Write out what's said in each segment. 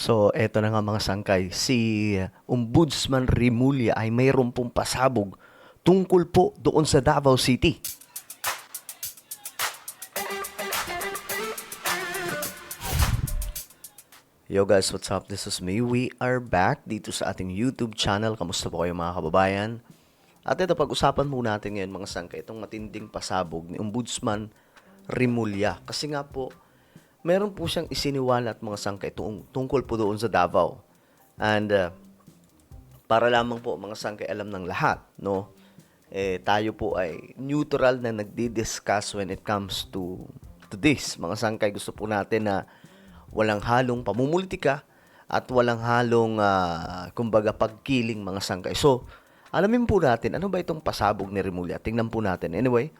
So, eto na nga mga sangkay. Si Ombudsman Rimulya ay mayroon pong pasabog tungkol po doon sa Davao City. Yo guys, what's up? This is me. We are back dito sa ating YouTube channel. Kamusta po kayo mga kababayan? At ito, pag-usapan po natin ngayon mga sangkay, itong matinding pasabog ni Ombudsman Rimulya. Kasi nga po, meron po siyang isiniwalat mga sangkay tungkol po doon sa Davao. And para lamang po mga sangkay alam ng lahat, no? Tayo po ay neutral na nagdi-discuss when it comes to this. Mga sangkay, gusto po natin na walang halong pamumulitika at walang halong kumbaga pagkiling mga sangkay. So, alamin po natin ano ba itong pasabog ni Rimulya. Tingnan po natin. Anyway,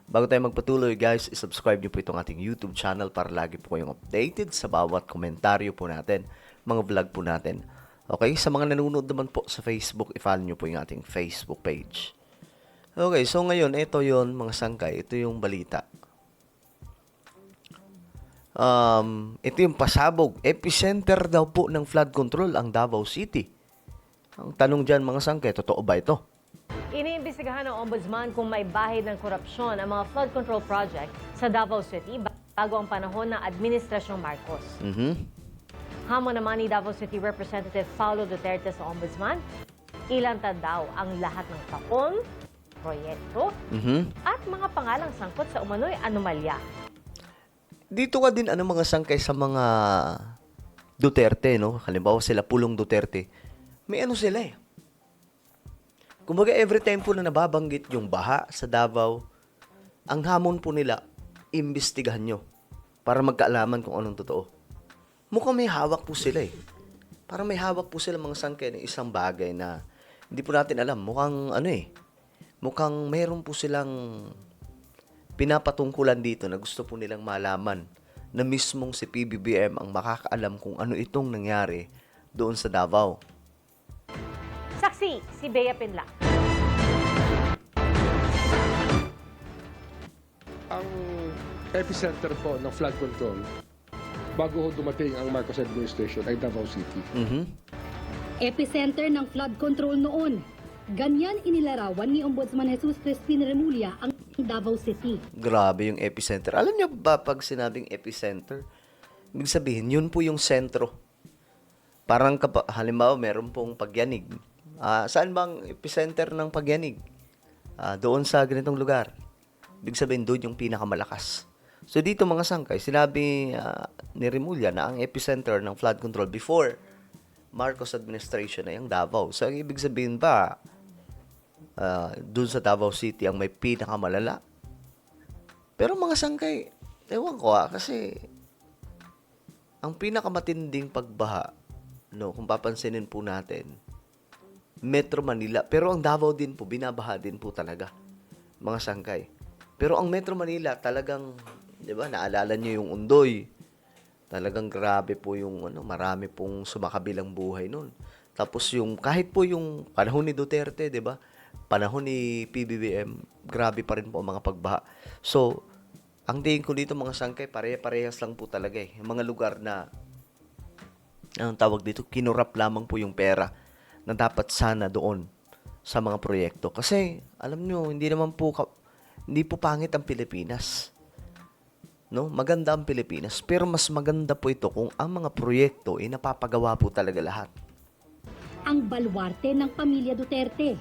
bago tayo magpatuloy guys, isubscribe niyo po itong ating YouTube channel para lagi po kayong updated sa bawat komentaryo po natin, mga vlog po natin. Okay, sa mga nanonood naman po sa Facebook, i-follow niyo po yung ating Facebook page. Okay, so ngayon, ito yon mga sangkay, ito yung balita. Ito yung pasabog. Epicenter daw po ng flood control ang Davao City. Ang tanong dyan mga sangkay, totoo ba ito? Iniimbestigahan ng Ombudsman kung may bahid ng korupsyon ang mga flood control project sa Davao City bago ang panahon ng Administrasyong Marcos. Hamon naman ni Davao City Representative Paulo Duterte sa Ombudsman, ilantad daw ang lahat ng taon, proyekto, at mga pangalang sangkot sa umano'y anomalya. Dito ka din mga sangkay sa mga Duterte, no? Halimbawa sila Pulong Duterte. May sila eh. Kumbaga every time po na nababanggit yung baha sa Davao, ang hamon po nila, imbestigahan nyo para magkaalaman kung anong totoo. Mukhang may hawak po sila eh. Parang may hawak po sila mga sangkay ng isang bagay na hindi po natin alam. Mukhang mukhang mayroon po silang pinapatungkulan dito na gusto po nilang malaman na mismong si PBBM ang makakaalam kung ano itong nangyari doon sa Davao. Saksi, si Bea Pinla. Ang epicenter po ng flood control bago dumating ang Marcos administration ay Davao City. Epicenter ng flood control noon. Ganyan inilarawan ni Ombudsman Jesus Crispin Remulla ang Davao City. Grabe yung epicenter. Alam niyo ba pag sinabing epicenter, ibig sabihin, yun po yung sentro. Parang halimbawa, meron pong pagyanig. Saan bang epicenter ng pagyanig? Doon sa ganitong lugar. Ibig sabihin, doon yung pinakamalakas. So dito mga sangkay, sinabi ni Remulla na ang epicenter ng flood control before Marcos administration ay ang Davao. So ang ibig sabihin ba, doon sa Davao City ang may pinakamalala? Pero mga sangkay, ewan ko kasi ang pinakamatinding pagbaha, no, kung papansinin po natin, Metro Manila. Pero ang Davao din po, binabaha din po talaga, mga sangkay. Pero ang Metro Manila talagang, di ba, naalala nyo yung Undoy. Talagang grabe po yung, marami pong sumakabilang buhay nun. Tapos kahit po yung panahon ni Duterte, di ba, panahon ni PBBM, grabe pa rin po ang mga pagbaha. So, ang tingin ko dito mga sangkay, pare-parehas lang po talaga eh. Yung mga lugar na, anong tawag dito, kinurap lamang po yung pera na dapat sana doon sa mga proyekto. Kasi, alam nyo, hindi po pangit ang Pilipinas. No? Maganda ang Pilipinas. Pero mas maganda po ito kung ang mga proyekto ay napapagawa po talaga lahat. Ang baluarte ng pamilya Duterte.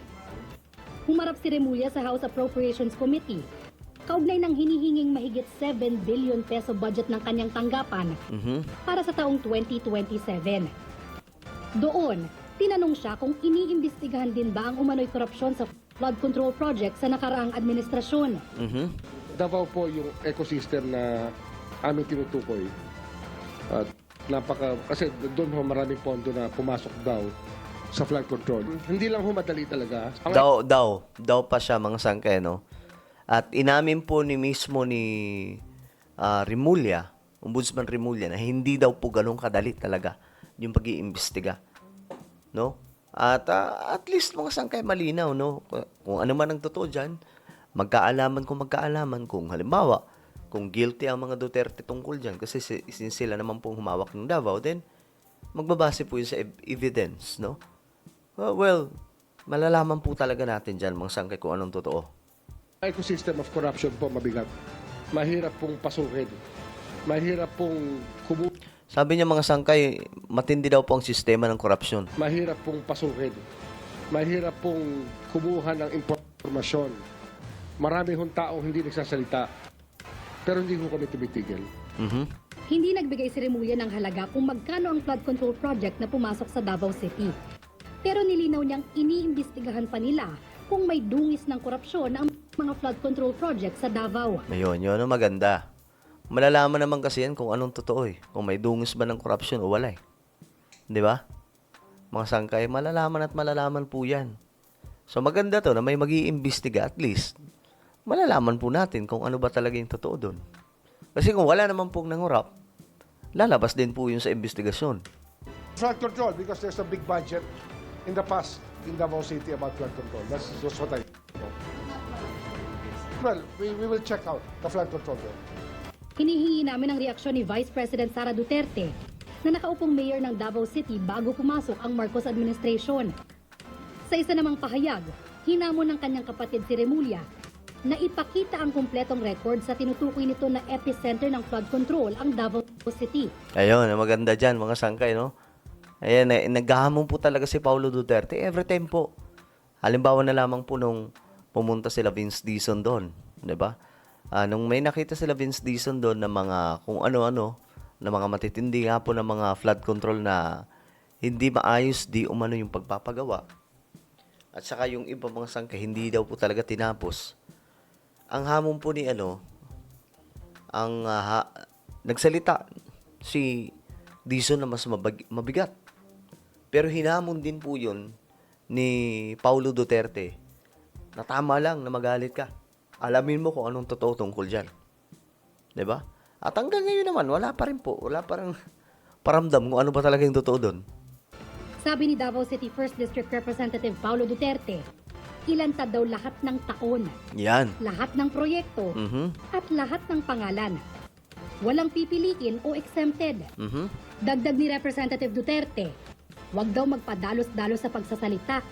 Humarap si Remulla sa House Appropriations Committee. Kaugnay ng hinihinging mahigit 7 billion peso budget ng kanyang tanggapan para sa taong 2027. Doon, tinanong siya kung iniimbestigahan din ba ang umano'y korupsyon sa flood control project sa nakaraang administrasyon. Davao po yung ecosystem na aming tinutukoy. At kasi doon ho maraming pondo na pumasok daw sa flood control. Hindi lang ho madali talaga. Daw pa siya mga sangkay, no? At inamin po mismo ni Remulla, Ombudsman Remulla, na hindi daw po ganun kadali talaga yung pag-iimbestiga, no? At least mga sangkay malinaw, no? Kung ano man ang totoo dyan, magkaalaman kung halimbawa, kung guilty ang mga Duterte tungkol dyan, kasi sila naman pong humawak ng Davao, then Magbabase po yun sa evidence, no? Well, malalaman po talaga natin dyan, mga sangkay, kung anong totoo. Ecosystem of corruption po mabigat. Mahirap pong pasukin. Mahirap pong Sabi niya, mga sangkay, matindi daw po ang sistema ng korupsyon. mahirap pong pasukin. Mahirap pong kumuha ng impormasyon. Marami hong taong hindi nagsasalita. Pero hindi ko kami tumitigil. Mhm. Hindi nagbigay si Remulla ng halaga kung magkano ang flood control project na pumasok sa Davao City. Pero nilinaw niyang iniimbestigahan pa nila kung may dungis ng korupsyon ang mga flood control project sa Davao. Ayun, yun ang maganda. Malalaman naman kasi yan kung anong totoo eh. Kung may dungis ba ng korupsyon o wala eh. Di ba? Mga sangkay, malalaman at malalaman po yan. So maganda to na may mag-iimbestiga at least. Malalaman po natin kung ano ba talaga yung totoo doon. Kasi kung wala naman pong nangurap, lalabas din po yun sa investigasyon. Flood control, because there's a big budget in the past in Davao City about flood control. That's what I know. Well, we will check out the flood control there. Hinihingi namin ang reaksyon ni Vice President Sara Duterte na nakaupong mayor ng Davao City bago pumasok ang Marcos administration. Sa isa namang pahayag, hinamon ng kanyang kapatid si Remulla na ipakita ang kumpletong record sa tinutukoy nito na epicenter ng flood control ang Davao City. Ayun, ang maganda dyan, mga sangkay, no? Ayan, naghahamon po talaga si Paulo Duterte every time po. Halimbawa na lamang po nung pumunta sila Vince Dizon doon, di ba? Nung may nakita sila Vince Dizon doon na mga kung ano-ano, na mga matitindi nga po na mga flood control na hindi maayos, di umano yung pagpapagawa. At saka yung iba mga sangkay, hindi daw po talaga tinapos. Ang hamon po ni nagsalita si Dizon na mas mabigat. Pero hinamon din po yun ni Paulo Duterte na tama lang na magalit ka. Alamin mo kung anong totoo tungkol dyan. 'Di ba? At hanggang ngayon naman, wala pa rin po. Wala parang paramdam kung ano ba talaga yung totoo doon. Sabi ni Davao City 1st District Representative Paulo Duterte, ilantad daw lahat ng taon, Yan. lahat ng proyekto, at lahat ng pangalan. Walang pipiliin o exempted. Dagdag ni Representative Duterte, huwag daw magpadalos-dalos sa pagsasalita.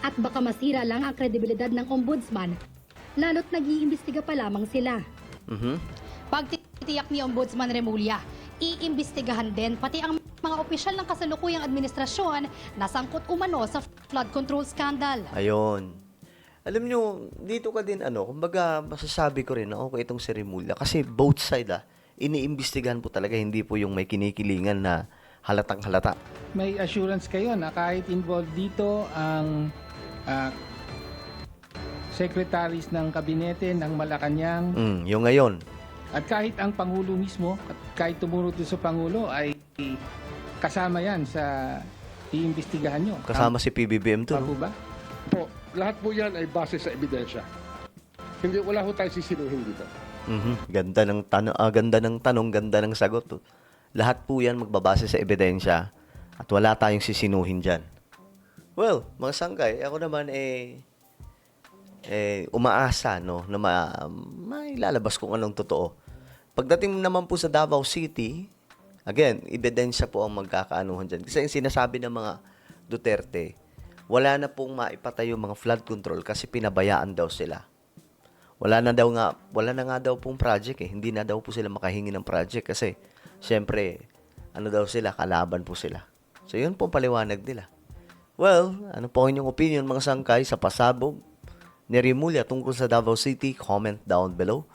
At baka masira lang ang kredibilidad ng ombudsman, lalo't nag-iimbestiga pa lamang sila. Pagtitiyak ni Ombudsman Remulla, iimbestigahan din pati ang mga opisyal ng kasalukuyang administrasyon na sangkot umano sa flood control scandal. Ayun. Alam nyo, dito ka din kumbaga masasabi ko rin na okay itong si Remulla. Kasi both side iniimbestigahan po talaga, hindi po yung may kinikilingan na halatang halata. May assurance kayo na kahit involved dito ang secretaries ng kabinete ng Malacanang Yung ngayon. at kahit ang Pangulo mismo, at kahit tumuro doon sa Pangulo ay kasama yan sa iimbestigahan nyo. Kasama si PBBM to. Tama po ba? Po, lahat po yan ay base sa ebidensya. Wala ho tayo sisinuhin dito. Ganda ng tanong, ganda ng sagot. To. Lahat po yan magbabase sa ebidensya at wala tayong sisinuhin dyan. Well, mga sangkay, ako naman umaasa no, na mailalabas kung anong totoo. Pagdating naman po sa Davao City, again, ebidensya po ang magkakaanuhan dyan. Kasi yung sinasabi ng mga Duterte, wala na pong maipatayo mga flood control kasi pinabayaan daw sila. Wala na nga daw pong project eh. Hindi na daw po sila makahingi ng project kasi syempre, daw sila, kalaban po sila. So yun po ang paliwanag nila. Well, ano po ang inyong opinion mga sangkay sa pasabog ni Remulla tungkol sa Davao City? Comment down below.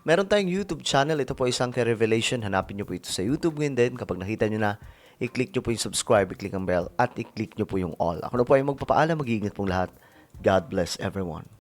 Meron tayong YouTube channel. Ito po ay Sangkay Revelation. Hanapin nyo po ito sa YouTube ngayon din. Kapag nakita nyo na, i-click nyo po yung subscribe, i-click ang bell, at i-click nyo po yung all. Ako na po ay magpapaalam. Mag-iingat pong lahat. God bless everyone.